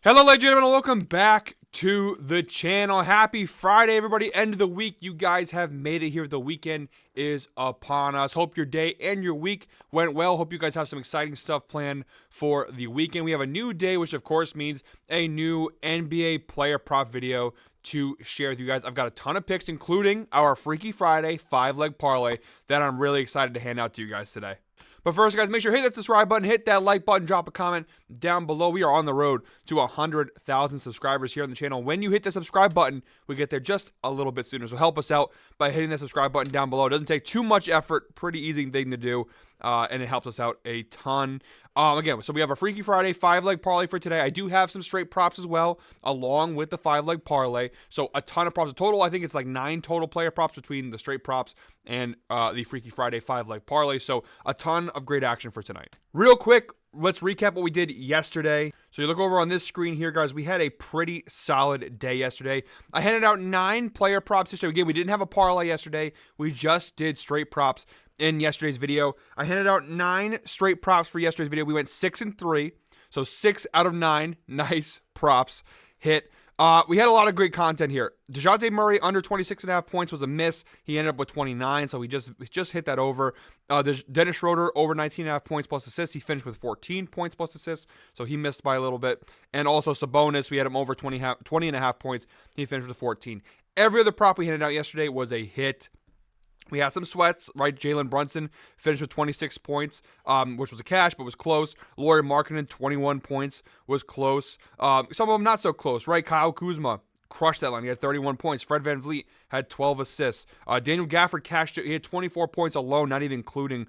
Hello, ladies and gentlemen, welcome back to the channel. Happy Friday, everybody. End of the week. You guys have made it here. The weekend is upon us. Hope your day and your week went well. Hope you guys have some exciting stuff planned for the weekend. We have a new day, which of course means a new NBA player prop video to share with you guys. I've got a ton of picks, including our Freaky Friday 5-leg parlay that I'm really excited to hand out to you guys today. But first, guys, make sure to hit that subscribe button, hit that like button, drop a comment down below. We are on the road to 100,000 subscribers here on the channel. When you hit the subscribe button, we get there just a little bit sooner. So help us out by hitting that subscribe button down below. It doesn't take too much effort, pretty easy thing to do, and it helps us out a ton. Again, so we have a Freaky Friday 5-leg parlay for today. I do have some straight props as well, along with the 5-leg parlay. So a ton of props. Total, I think it's like 9 total player props between the straight props and the Freaky Friday 5-leg parlay. So a ton of great action for tonight. Real quick, let's recap what we did yesterday. So you look over on this screen here, guys. We had a pretty solid day yesterday. I handed out 9 player props yesterday. Again, we didn't have a parlay yesterday. We just did straight props in yesterday's video. I handed out 9 straight props for yesterday's video. We went 6-3. So 6 out of 9 nice props hit. We had a lot of great content here. DeJounte Murray under 26.5 points was a miss. He ended up with 29, so we just hit that over. Dennis Schroeder over 19.5 points plus assists. He finished with 14 points plus assists, so he missed by a little bit. And also Sabonis, we had him over 20.5 points. He finished with 14. Every other prop we handed out yesterday was a hit. We had some sweats, right? Jalen Brunson finished with 26 points, which was a cash, but was close. Lauri Markkanen, 21 points, was close. Some of them not so close, right? Kyle Kuzma crushed that line. He had 31 points. Fred VanVleet had 12 assists. Daniel Gafford cashed it. He had 24 points alone, not even including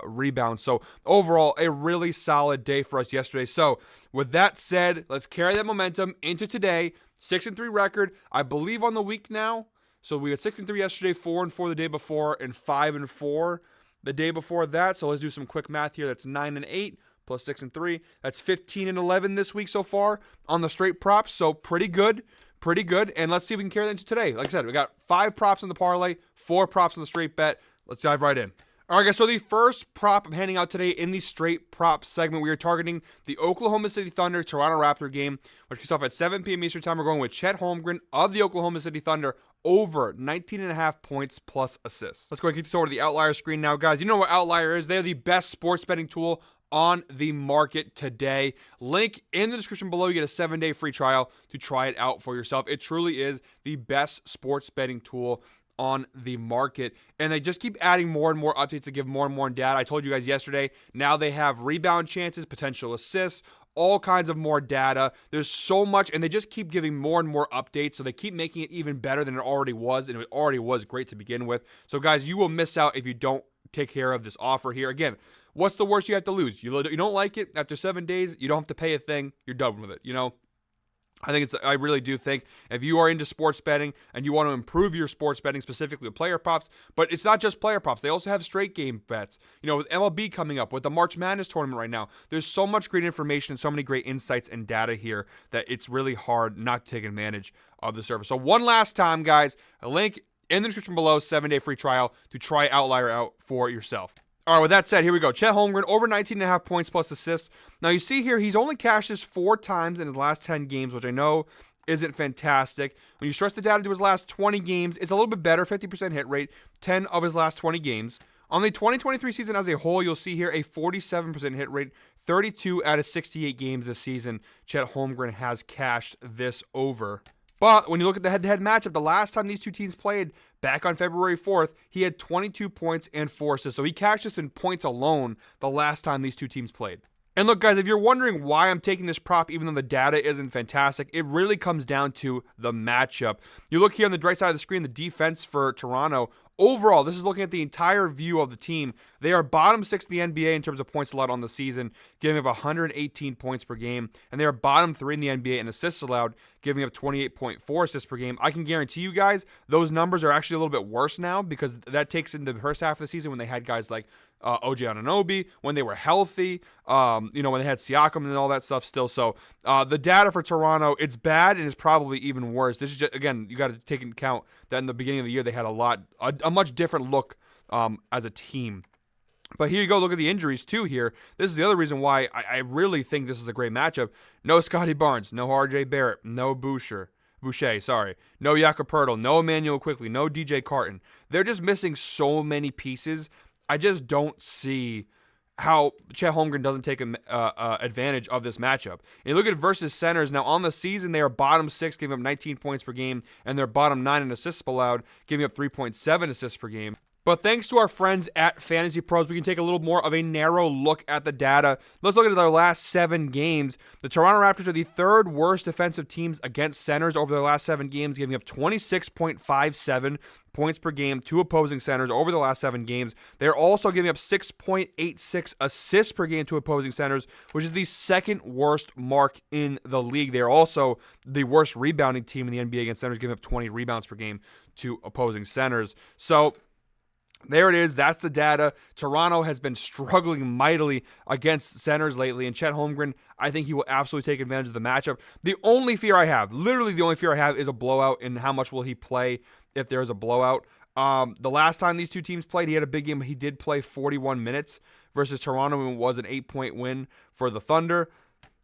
rebounds. So overall, a really solid day for us yesterday. So with that said, let's carry that momentum into today. 6-3 record, I believe, on the week now. So we had 6-3 yesterday, 4-4 the day before, and 5-4 the day before that. So let's do some quick math here. That's 9-8 plus 6-3. That's 15-11 this week so far on the straight props. So pretty good, pretty good. And let's see if we can carry that into today. Like I said, we got 5 props on the parlay, 4 props on the straight bet. Let's dive right in. All right, guys, so the first prop I'm handing out today in the straight prop segment, we are targeting the Oklahoma City Thunder Toronto Raptor game, which kicks off at 7 p.m. Eastern Time. We're going with Chet Holmgren of the Oklahoma City Thunder over 19.5 points plus assists. Let's go ahead and kick this over to the Outlier screen now, guys. You know what Outlier is. They're the best sports betting tool on the market today. Link in the description below. You get a 7-day free trial to try it out for yourself. It truly is the best sports betting tool on the market, and they just keep adding more and more updates to give more and more data. I told you guys yesterday, now they have rebound chances, potential assists, all kinds of more data. There's so much, and they just keep giving more and more updates, so they keep making it even better than it already was, and it already was great to begin with. So guys, you will miss out if you don't take care of this offer here. Again, what's the worst you have to lose? You don't like it after 7 days, you don't have to pay a thing, you're done with it, you know? I really do think if you are into sports betting and you want to improve your sports betting, specifically with player props, but it's not just player props. They also have straight game bets. You know, with MLB coming up, with the March Madness tournament right now, there's so much great information and so many great insights and data here that it's really hard not to take advantage of the service. So one last time, guys, a link in the description below, 7-day free trial to try Outlier out for yourself. All right, with that said, here we go. Chet Holmgren, over 19.5 points plus assists. Now, you see here, he's only cashed this 4 times in his last 10 games, which I know isn't fantastic. When you stretch the data to his last 20 games, it's a little bit better, 50% hit rate, 10 of his last 20 games. On the 2023 season as a whole, you'll see here a 47% hit rate, 32 out of 68 games this season. Chet Holmgren has cashed this over. But when you look at the head-to-head matchup, the last time these two teams played, back on February 4th, he had 22 points and 4 assists. So he cashed this in points alone the last time these two teams played. And look, guys, if you're wondering why I'm taking this prop, even though the data isn't fantastic, it really comes down to the matchup. You look here on the right side of the screen, the defense for Toronto. Overall, this is looking at the entire view of the team. They are bottom 6 in the NBA in terms of points allowed on the season, giving up 118 points per game. And they are bottom 3 in the NBA in assists allowed, giving up 28.4 assists per game. I can guarantee you guys, those numbers are actually a little bit worse now because that takes in the first half of the season when they had guys like OG Anunoby, when they were healthy, when they had Siakam and all that stuff still. So the data for Toronto, it's bad and it's probably even worse. This is just, again, you got to take into account that in the beginning of the year they had a much different look as a team. But here you go. Look at the injuries, too, here. This is the other reason why I really think this is a great matchup. No Scotty Barnes. No R.J. Barrett. No Boucher, sorry. No Jakob Poeltl. No Emmanuel Quickly. No DJ Carton. They're just missing so many pieces. I just don't see how Chet Holmgren doesn't take advantage of this matchup. And you look at versus centers. Now, on the season, they are bottom 6, giving up 19 points per game, and they're bottom 9 in assists allowed, giving up 3.7 assists per game. But thanks to our friends at Fantasy Pros, we can take a little more of a narrow look at the data. Let's look at their last 7 games. The Toronto Raptors are the 3rd worst defensive teams against centers over their last 7 games, giving up 26.57 points per game to opposing centers over the last 7 games. They're also giving up 6.86 assists per game to opposing centers, which is the 2nd worst mark in the league. They're also the worst rebounding team in the NBA against centers, giving up 20 rebounds per game to opposing centers. So there it is. That's the data. Toronto has been struggling mightily against centers lately, and Chet Holmgren, I think he will absolutely take advantage of the matchup. The only fear I have, literally the only fear I have, is a blowout, and how much will he play if there is a blowout. The last time these two teams played, he had a big game. He did play 41 minutes versus Toronto, and it was an 8-point win for the Thunder.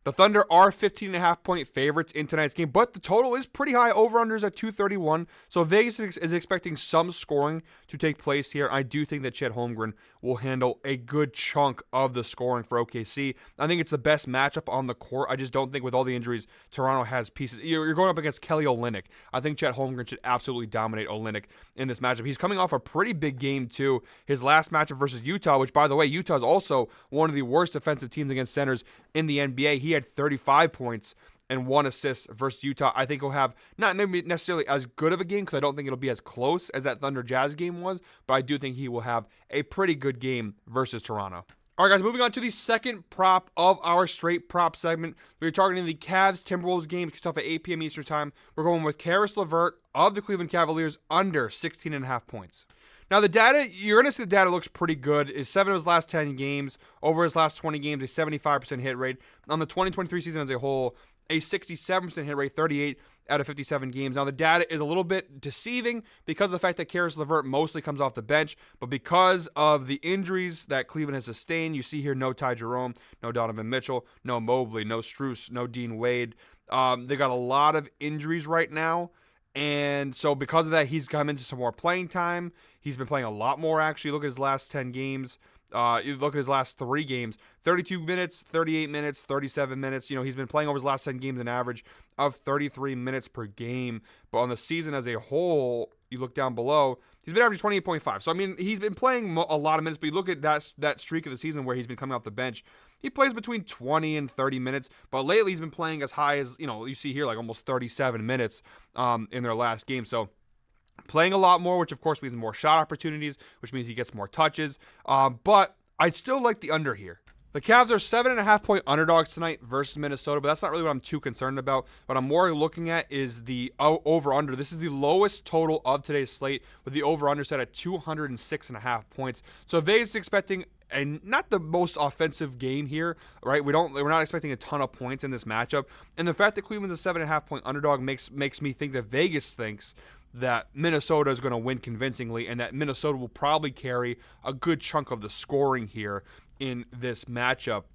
The Thunder are 15.5-point favorites in tonight's game, but the total is pretty high. Over-unders at 231, so Vegas is expecting some scoring to take place here. I do think that Chet Holmgren will handle a good chunk of the scoring for OKC. I think it's the best matchup on the court. I just don't think with all the injuries, Toronto has pieces. You're going up against Kelly Olynyk. I think Chet Holmgren should absolutely dominate Olynyk in this matchup. He's coming off a pretty big game, too. His last matchup versus Utah, which, by the way, Utah is also one of the worst defensive teams against centers in the NBA. He had 35 points and 1 assist versus Utah. I think he'll have not necessarily as good of a game because I don't think it'll be as close as that Thunder Jazz game was, but I do think he will have a pretty good game versus Toronto. All right, guys, moving on to the second prop of our straight prop segment. We're targeting the Cavs Timberwolves game, kicks off at 8 p.m. Eastern time. We're going with Caris LeVert of the Cleveland Cavaliers under 16.5 points. Now, the data, you're going to see the data looks pretty good. Is 7 of his last 10 games, over his last 20 games, a 75% hit rate. On the 2023 season as a whole, a 67% hit rate, 38 out of 57 games. Now, the data is a little bit deceiving because of the fact that Caris LeVert mostly comes off the bench, but because of the injuries that Cleveland has sustained, you see here no Ty Jerome, no Donovan Mitchell, no Mobley, no Strus, no Dean Wade. They got a lot of injuries right now. And so because of that, he's come into some more playing time. He's been playing a lot more, actually. Look at his last 10 games. You look at his last 3 games. 32 minutes, 38 minutes, 37 minutes. He's been playing over his last 10 games an average of 33 minutes per game. But on the season as a whole, you look down below, he's been averaging 28.5. So, he's been playing a lot of minutes. But you look at that streak of the season where he's been coming off the bench. He plays between 20 and 30 minutes, but lately he's been playing as high as, you see here, like almost 37 minutes in their last game. So playing a lot more, which of course means more shot opportunities, which means he gets more touches. But I still like the under here. The Cavs are 7.5-point underdogs tonight versus Minnesota, but that's not really what I'm too concerned about. What I'm more looking at is the over-under. This is the lowest total of today's slate, with the over-under set at 206.5 points. So Vegas is expecting not the most offensive game here, right? We're not expecting a ton of points in this matchup, and the fact that Cleveland's a 7.5-point underdog makes me think that Vegas thinks that Minnesota is going to win convincingly, and that Minnesota will probably carry a good chunk of the scoring here in this matchup.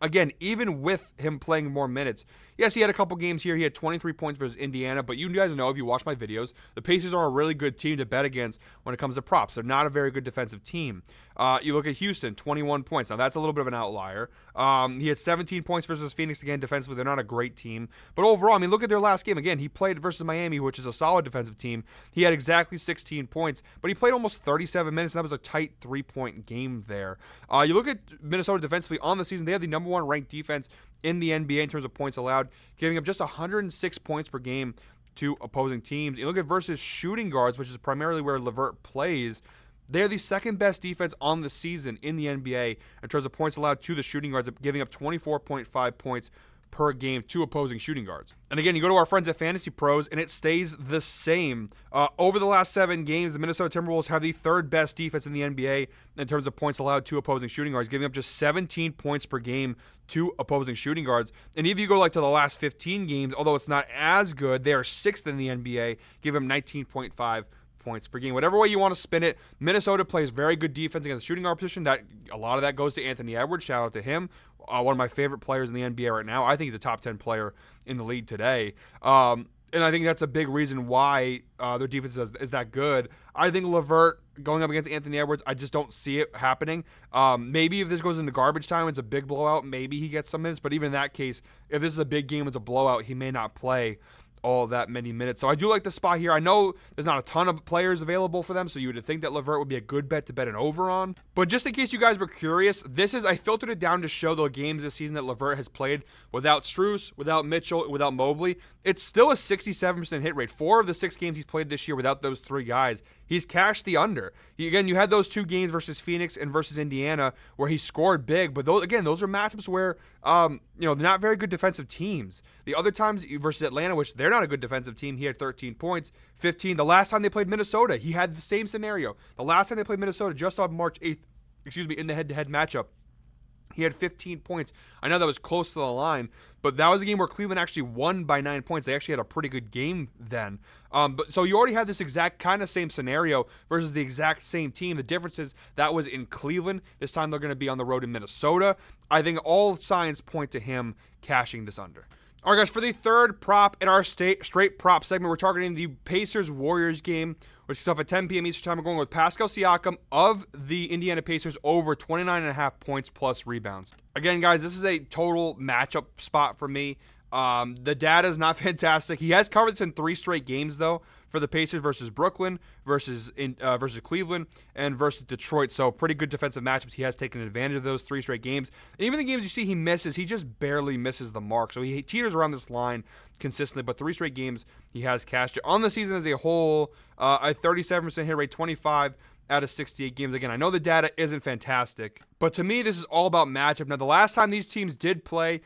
Again, even with him playing more minutes, yes, he had a couple games here. He had 23 points versus Indiana, but you guys know, if you watch my videos, the Pacers are a really good team to bet against when it comes to props. They're not a very good defensive team. You look at Houston, 21 points. Now, that's a little bit of an outlier. He had 17 points versus Phoenix. Again, defensively, they're not a great team. But overall, look at their last game. Again, he played versus Miami, which is a solid defensive team. He had exactly 16 points, but he played almost 37 minutes, and that was a tight 3-point game there. You look at Minnesota defensively on the season, they have the number 1 ranked defense in the NBA in terms of points allowed, giving up just 106 points per game to opposing teams. You look at versus shooting guards, which is primarily where LeVert plays. They're the second best defense on the season in the NBA in terms of points allowed to the shooting guards, giving up 24.5 points per game to opposing shooting guards. And again, you go to our friends at Fantasy Pros, and it stays the same. Over the last 7 games, the Minnesota Timberwolves have the 3rd best defense in the NBA in terms of points allowed to opposing shooting guards, giving up just 17 points per game to opposing shooting guards. And if you go to the last 15 games, although it's not as good, they are 6th in the NBA, giving them 19.5 points per game. Whatever way you want to spin it, Minnesota plays very good defense against the shooting guard position. That a lot of that goes to Anthony Edwards. Shout out to him. One of my favorite players in the NBA right now. I think he's a top 10 player in the league today. And I think that's a big reason why their defense is that good. I think LeVert going up against Anthony Edwards, I just don't see it happening. Maybe if this goes into garbage time, it's a big blowout, maybe he gets some minutes. But even in that case, if this is a big game, it's a blowout, he may not play all that many minutes. So I do like the spot here. I know there's not a ton of players available for them, so you would think that LeVert would be a good bet to bet an over on. But just in case you guys were curious, I filtered it down to show the games this season that LeVert has played without Strus, without Mitchell, without Mobley. It's still a 67% hit rate. 4 of the 6 games he's played this year without those 3 guys, he's cashed the under. Again, you had those 2 games versus Phoenix and versus Indiana where he scored big, but those are matchups where they're not very good defensive teams. The other times versus Atlanta, which they're not a good defensive team, he had 13 points, 15. The last time they played Minnesota, he had the same scenario. The last time they played Minnesota, just on March 8th, in the head-to-head matchup, he had 15 points. I know that was close to the line, but that was a game where Cleveland actually won by 9 points. They actually had a pretty good game then. So you already have this exact kind of same scenario versus the exact same team. The difference is that was in Cleveland. This time they're going to be on the road in Minnesota. I think all signs point to him cashing this under. All right, guys, for the third prop in our straight prop segment, we're targeting the Pacers-Warriors game, which is off at 10 p.m. Eastern time. We're going with Pascal Siakam of the Indiana Pacers over 29.5 points plus rebounds. Again, guys, this is a total matchup spot for me. The data is not fantastic. He has covered this in 3 straight games, though, for the Pacers versus Brooklyn, versus Cleveland, and versus Detroit. So pretty good defensive matchups. He has taken advantage of those 3 straight games. And even the games you see he misses, he just barely misses the mark. So he teeters around this line consistently, but 3 straight games he has cashed it. On the season as a whole, a 37% hit rate, 25 out of 68 games. Again, I know the data isn't fantastic, but to me, this is all about matchup. Now, the last time these teams did play,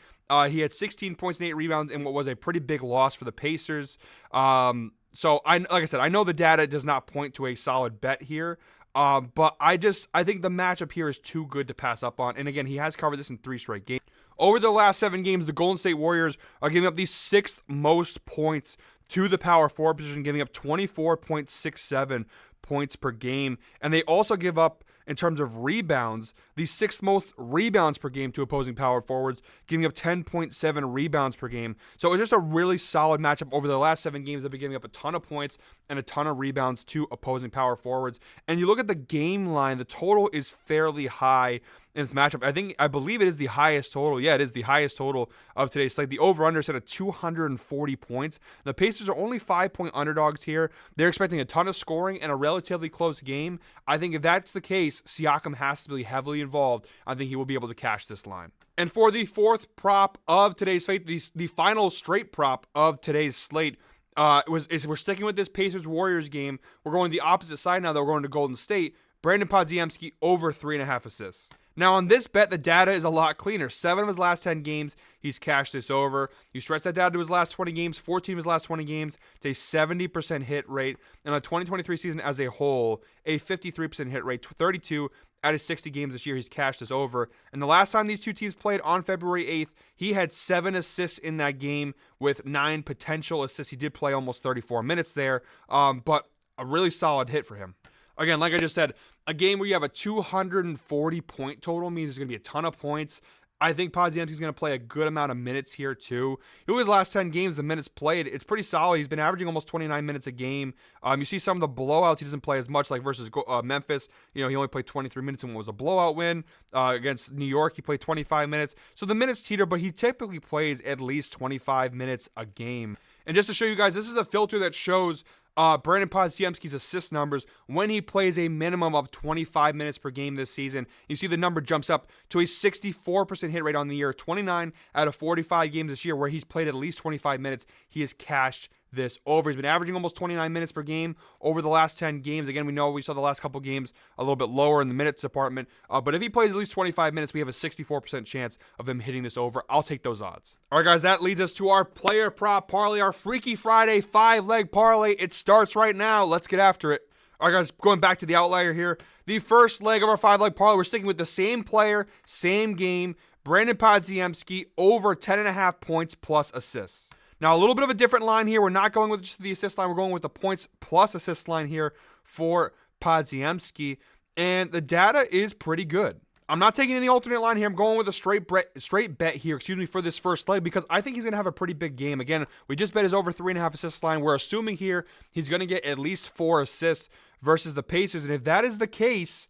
he had 16 points and 8 rebounds in what was a pretty big loss for the Pacers. So, like I said, I know the data does not point to a solid bet here, but I think the matchup here is too good to pass up on. And again, he has covered this in 3 straight games. Over the last 7 games, the Golden State Warriors are giving up the 6th most points to the power forward position, giving up 24.67 points per game. And they also give up, in terms of rebounds, the 6th most rebounds per game to opposing power forwards, giving up 10.7 rebounds per game. So it's just a really solid matchup. Over the last 7 games, they've been giving up a ton of points and a ton of rebounds to opposing power forwards. And you look at the game line, the total is fairly high in this matchup. I believe it is the highest total. Yeah, it is the highest total of today's slate. The over-under set at 240 points. The Pacers are only 5-point underdogs here. They're expecting a ton of scoring and a relatively close game. I think if that's the case, Siakam has to be heavily involved. I think he will be able to cash this line. And for the 4th prop of today's slate, the final straight prop of today's slate, we're sticking with this Pacers-Warriors game. We're going the opposite side now, though. We're going to Golden State. Brandon Podziemski over 3.5 assists. Now, on this bet, the data is a lot cleaner. 7 of his last 10 games, he's cashed this over. You stretch that down to his last 20 games, 14 of his last 20 games. It's a 70% hit rate. And the 2023 season as a whole, a 53% hit rate. 32 out of 60 games this year, he's cashed this over. And the last time these two teams played on February 8th, he had 7 assists in that game with 9 potential assists. He did play almost 34 minutes there, but a really solid hit for him. Again, like I just said, a game where you have a 240-point total means there's going to be a ton of points. I think Podziemski's going to play a good amount of minutes here, too. Look at his last 10 games, the minutes played. It's pretty solid. He's been averaging almost 29 minutes a game. You see some of the blowouts. He doesn't play as much, like versus Memphis. He only played 23 minutes in what was a blowout win. Against New York, he played 25 minutes. So the minutes teeter, but he typically plays at least 25 minutes a game. And just to show you guys, this is a filter that shows Brandon Podziemski's assist numbers when he plays a minimum of 25 minutes per game this season. You see the number jumps up to a 64% hit rate on the year. 29 out of 45 games this year where he's played at least 25 minutes, he has cashed this over. He's been averaging almost 29 minutes per game over the last 10 games. Again, we saw the last couple games a little bit lower in the minutes department. But if he plays at least 25 minutes, we have a 64% chance of him hitting this over. I'll take those odds. All right, guys, that leads us to our player prop parlay, our Freaky Friday 5-leg parlay. It starts right now. Let's get after it. All right, guys, going back to the outlier here. The first leg of our 5-leg parlay, we're sticking with the same player, same game, Brandon Podziemski over 10.5 points plus assists. Now, a little bit of a different line here. We're not going with just the assist line. We're going with the points plus assist line here for Podziemski. And the data is pretty good. I'm not taking any alternate line here. I'm going with a straight bet here, for this first leg because I think he's going to have a pretty big game. Again, we just bet his over 3.5 assist line. We're assuming here he's going to get at least 4 assists versus the Pacers. And if that is the case,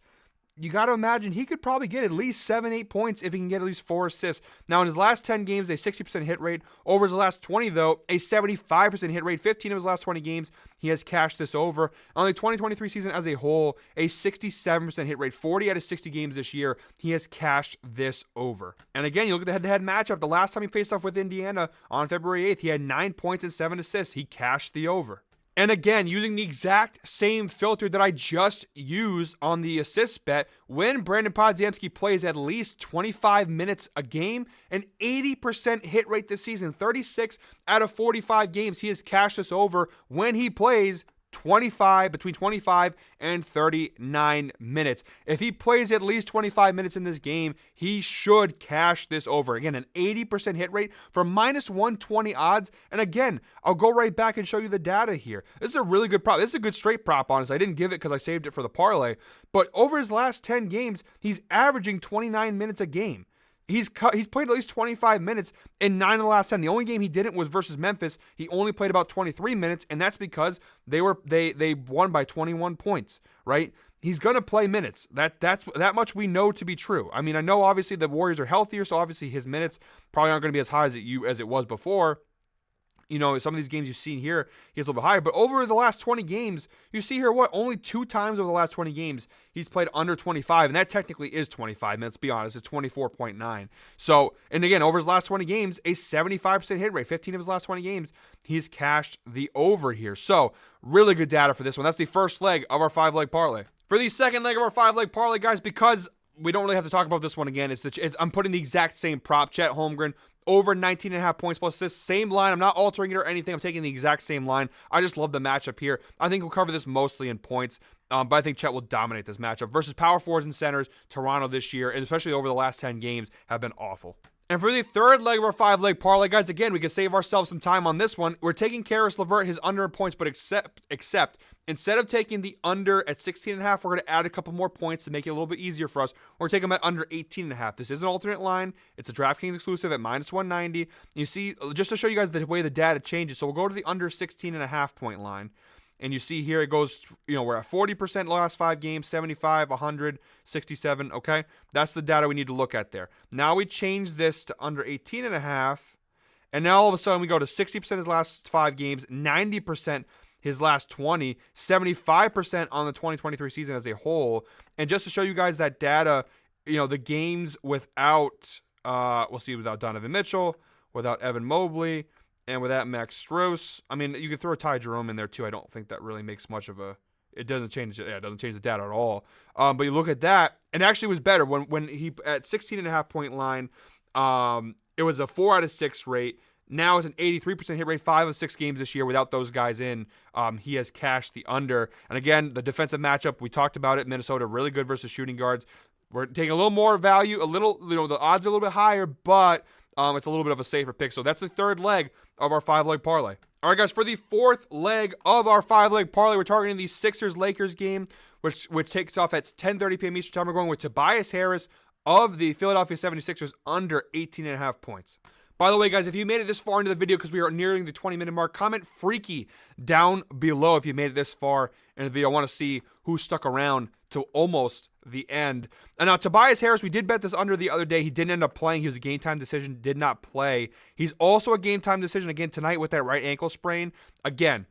you got to imagine he could probably get at least 7-8 points if he can get at least 4 assists. Now, in his last 10 games, a 60% hit rate. Over his last 20, though, a 75% hit rate. 15 of his last 20 games, he has cashed this over. On the 2023 season as a whole, a 67% hit rate. 40 out of 60 games this year, he has cashed this over. And again, you look at the head-to-head matchup. The last time he faced off with Indiana on February 8th, he had 9 points and 7 assists. He cashed the over. And again, using the exact same filter that I just used on the assist bet, when Brandon Podziemski plays at least 25 minutes a game, an 80% hit rate this season, 36 out of 45 games, he has cashed this over when he plays between 25 and 39 minutes. If he plays at least 25 minutes in this game, he should cash this over. Again, an 80% hit rate for minus 120 odds. And again, I'll go right back and show you the data here. This is a really good prop. This is a good straight prop, honestly. I didn't give it because I saved it for the parlay. But over his last 10 games, he's averaging 29 minutes a game. He's played at least 25 minutes in 9 of the last 10. The only game he didn't was versus Memphis. He only played about 23 minutes, and that's because they won by 21 points, right? He's going to play minutes. That much we know to be true. I mean, I know obviously the Warriors are healthier, so obviously his minutes probably aren't going to be as high as it was before. You know, some of these games you've seen here, he's a little bit higher. But over the last 20 games, you see here only 2 times over the last 20 games, he's played under 25. And that technically is 25 minutes, to be honest. It's 24.9. So, and again, over his last 20 games, a 75% hit rate. 15 of his last 20 games, he's cashed the over here. So, really good data for this one. That's the first leg of our 5-leg parlay. For the second leg of our 5-leg parlay, guys, because we don't really have to talk about this one again, I'm putting the exact same prop. Chet Holmgren, over 19.5 points plus this same line. I'm not altering it or anything. I'm taking the exact same line. I just love the matchup here. I think we'll cover this mostly in points, but I think Chet will dominate this matchup versus power forwards and centers. Toronto this year, and especially over the last 10 games, have been awful. And for the third leg of our 5-leg parlay, guys, again, we can save ourselves some time on this one. We're taking Karis LeVert, his under points, but except instead of taking the under at 16.5, we're going to add a couple more points to make it a little bit easier for us. We're taking them at under 18.5. This is an alternate line. It's a DraftKings exclusive at minus 190. You see, just to show you guys the way the data changes. So we'll go to the under 16.5 point line. And you see here it goes, we're at 40% last 5 games, 75, 100, 67, okay? That's the data we need to look at there. Now we change this to under 18.5, and now all of a sudden we go to 60% his last 5 games, 90% his last 20, 75% on the 2023 season as a whole. And just to show you guys that data, the games without, we'll see, without Donovan Mitchell, without Evan Mobley, and with that, Max Strus. I mean, you could throw Ty Jerome in there too. I don't think that really makes much of a. It doesn't change. Yeah, it doesn't change the data at all. But you look at that, and actually was better when he at 16.5 point line. It was a 4 out of 6 rate. Now it's an 83% hit rate. 5 of 6 games this year without those guys in. He has cashed the under. And again, the defensive matchup, we talked about it. Minnesota really good versus shooting guards. We're taking a little more value. The odds are a little bit higher, but it's a little bit of a safer pick. So that's the third leg of our 5-leg parlay. All right, guys, for the fourth leg of our 5-leg parlay, we're targeting the Sixers-Lakers game, which takes off at 10:30 p.m. Eastern Time. We're going with Tobias Harris of the Philadelphia 76ers under 18.5 points. By the way, guys, if you made it this far into the video because we are nearing the 20-minute mark, comment freaky down below if you made it this far in the video. I want to see who stuck around to almost the end. And now, Tobias Harris, we did bet this under the other day. He didn't end up playing. He was a game-time decision, did not play. He's also a game-time decision again tonight with that right ankle sprain. Again,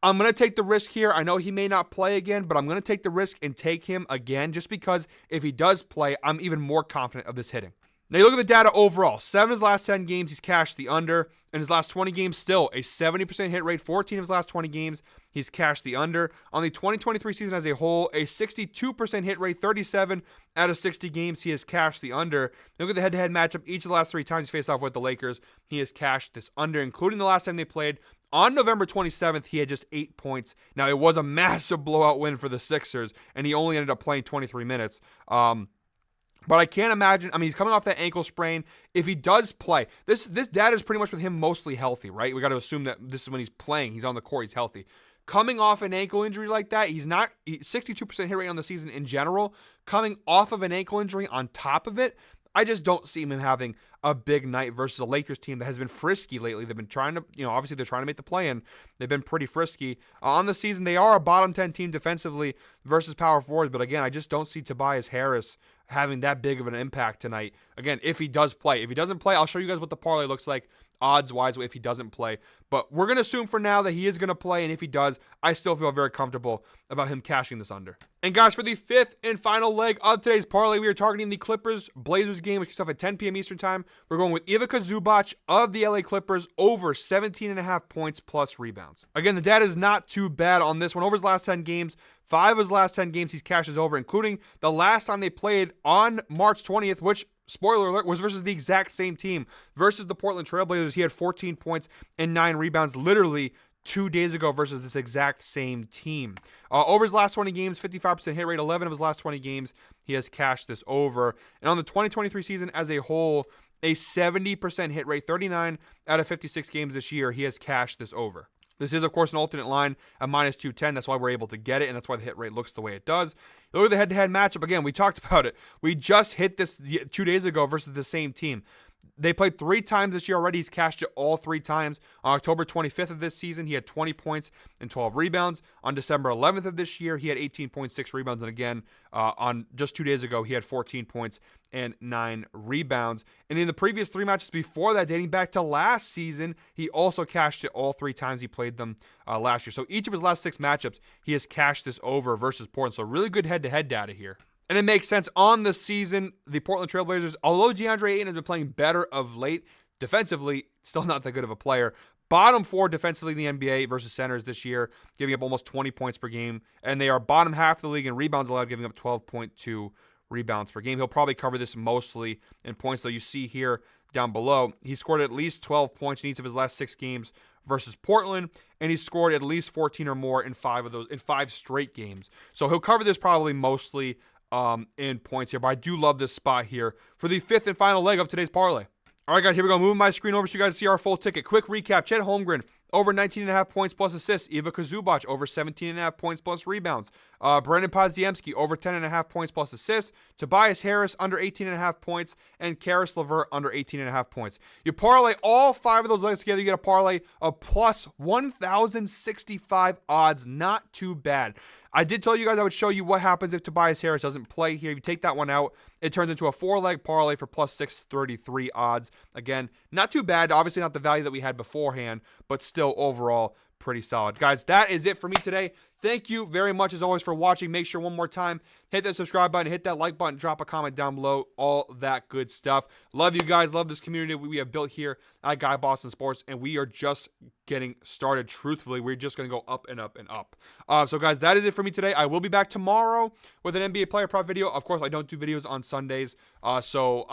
I'm going to take the risk here. I know he may not play again, but I'm going to take the risk and take him again just because if he does play, I'm even more confident of this hitting. Now, you look at the data overall. 7 of his last 10 games, he's cashed the under. In his last 20 games, still a 70% hit rate. 14 of his last 20 games, he's cashed the under. On the 2023 season as a whole, a 62% hit rate. 37 out of 60 games, he has cashed the under. Look at the head-to-head matchup. Each of the last 3 times he faced off with the Lakers, he has cashed this under, including the last time they played. On November 27th, he had just 8 points. Now, it was a massive blowout win for the Sixers, and he only ended up playing 23 minutes. But I can't imagine. I mean, he's coming off that ankle sprain. If he does play, this data is pretty much with him mostly healthy, right? We got to assume that this is when he's playing. He's on the court. He's healthy. Coming off an ankle injury like that, he's not 62% hit rate on the season in general. Coming off of an ankle injury on top of it, I just don't see him having a big night versus a Lakers team that has been frisky lately. They've been trying to, obviously they're trying to make the play-in. They've been pretty frisky. On the season, they are a bottom 10 team defensively versus power forwards, but again, I just don't see Tobias Harris having that big of an impact tonight. Again, if he does play. If he doesn't play, I'll show you guys what the parlay looks like odds-wise if he doesn't play. But we're going to assume for now that he is going to play, and if he does, I still feel very comfortable about him cashing this under. And guys, for the fifth and final leg of today's parlay, we are targeting the Clippers-Blazers game, which kicks off at 10 p.m. Eastern Time. We're going with Ivica Zubac of the LA Clippers over 17.5 points plus rebounds. Again, the data is not too bad on this one. Over his last 10 games, 5 of his last 10 games he's cashed his over, including the last time they played on March 20th, which, spoiler alert, was versus the exact same team. Versus the Portland Trailblazers, he had 14 points and 9 rebounds literally 2 days ago versus this exact same team. Over his last 20 games, 55% hit rate, 11 of his last 20 games, he has cashed this over. And on the 2023 season as a whole, a 70% hit rate, 39 out of 56 games this year, he has cashed this over. This is, of course, an alternate line at minus 210. That's why we're able to get it, and that's why the hit rate looks the way it does. Look at the head-to-head matchup. Again, we talked about it. We just hit this 2 days ago versus the same team. They played 3 times this year already. He's cashed it all 3 times. On October 25th of this season, he had 20 points and 12 rebounds. On December 11th of this year, he had 18.6 rebounds. And again, on just 2 days ago, he had 14 points and 9 rebounds. And in the previous 3 matches before that, dating back to last season, he also cashed it all 3 times he played them last year. So each of his last 6 matchups, he has cashed this over versus Portland. So really good head-to-head data here. And it makes sense on the season. The Portland Trailblazers, although DeAndre Ayton has been playing better of late, defensively, still not that good of a player. Bottom 4 defensively in the NBA versus centers this year, giving up almost 20 points per game. And they are bottom half of the league in rebounds allowed, giving up 12.2 rebounds per game. He'll probably cover this mostly in points, though you see here down below. He scored at least 12 points in each of his last 6 games versus Portland, and he scored at least 14 or more in 5 of those, in 5 straight games. So he'll cover this probably mostly in points here, but I do love this spot here for the 5th and final leg of today's parlay. All right, guys, here we go. Moving my screen over so you guys see our full ticket. Quick recap. Chet Holmgren, over 19.5 points plus assists. Ivica Zubac, over 17.5 points plus rebounds. Brandon Podziemski, over 10.5 points plus assists. Tobias Harris, under 18.5 points. And Karis LeVert, under 18.5 points. You parlay all 5 of those legs together, you get a parlay of plus 1,065 odds. Not too bad. I did tell you guys I would show you what happens if Tobias Harris doesn't play here. If you take that one out, it turns into a 4-leg parlay for plus 633 odds. Again, not too bad. Obviously not the value that we had beforehand, but still overall pretty solid. Guys, that is it for me today. Thank you very much, as always, for watching. Make sure one more time, hit that subscribe button, hit that like button, drop a comment down below, all that good stuff. Love you guys. Love this community we have built here at Guy Boston Sports, and we are just getting started. Truthfully, we're just going to go up and up and up. So, guys, that is it for me today. I will be back tomorrow with an NBA player prop video. Of course, I don't do videos on Sundays, so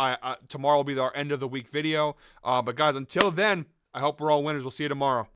tomorrow will be our end of the week video. But, guys, until then, I hope we're all winners. We'll see you tomorrow.